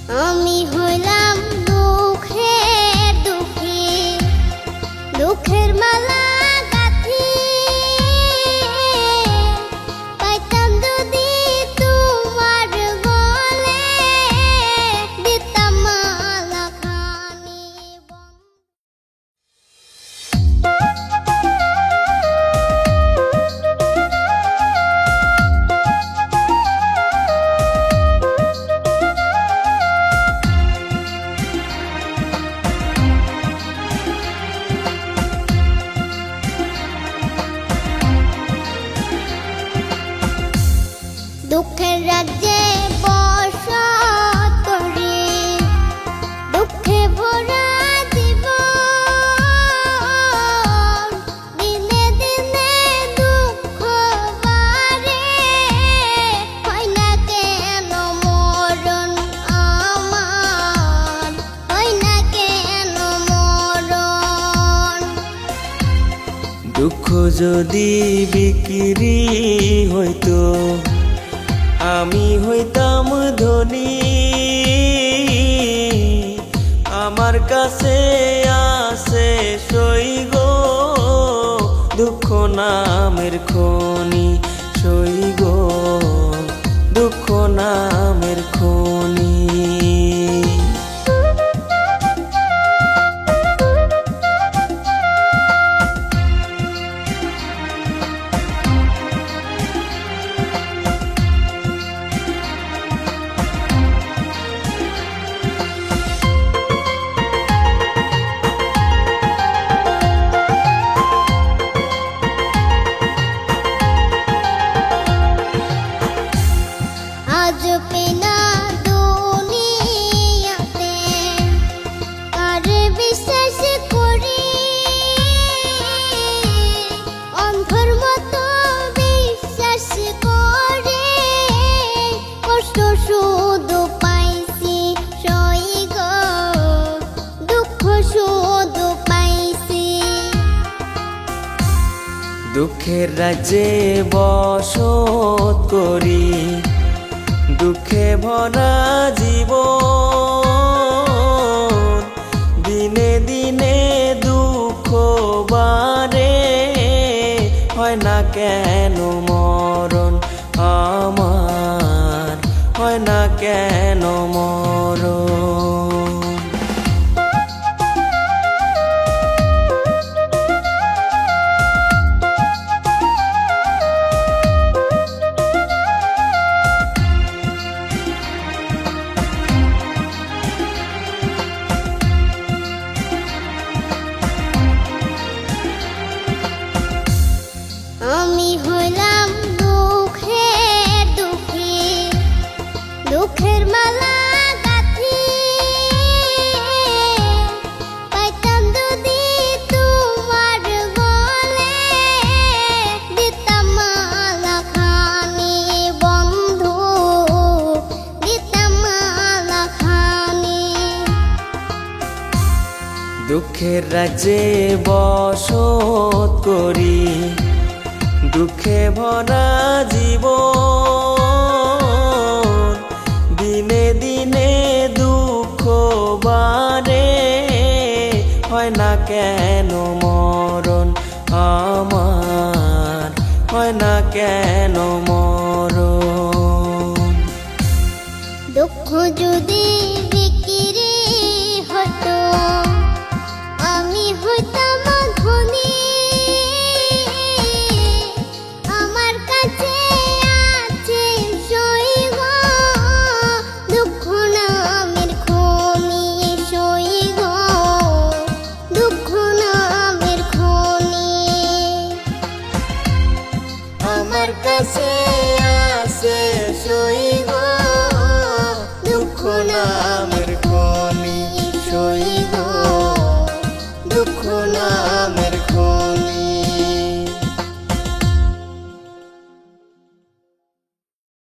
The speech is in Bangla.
আমি হইলাম দুঃখের দুঃখী, দুঃখের মালা গাঁথি পাইতাম যদি তোমার গলে, দিতাম মালা খানি দুঃখের রাজ্যে বসত করি, দুঃখে ভরা জীবন, দিনে দিনে দুঃখ বাড়ে, হয় না কেন মরণ আমার, হয় না কেন মরণ। দুঃখ যদি বিক্রি হইতো আমি হইতাম ধনী, আমার কাছে আছে সই গো দুঃখ নামের খনি, সই গো দুঃখ নামের খনি। আজ পেনা দুনিয়াতে কারে বিশ্বাস করি, অন্ধর মতো বিশ্বাস করে কষ্ট শুধু পাইছি সই গো দুঃখ শুধু পাইছি। দুঃখের রাজ্যে বসত করি, দুঃখে ভরা জীবন, দিনে দিনে দুঃখ বাড়ে, হয় না কেন মরণ আমার, হয় না কেন মরণ। আমি হইলাম দুঃখের দুঃখী, দুঃখের মালা গাঁথি পাইতাম যদি তোমার গলে, দিতাম মালা খানি বন্ধু, দিতাম মালা খানি। দুঃখের রাজ্যে বসত করি, দুঃখে ভরা জীবন, দিনে দিনে দুঃখ বাড়ে, হয় না কেন মরণ আমার, হয় না কেন মরণ। দুঃখ যদি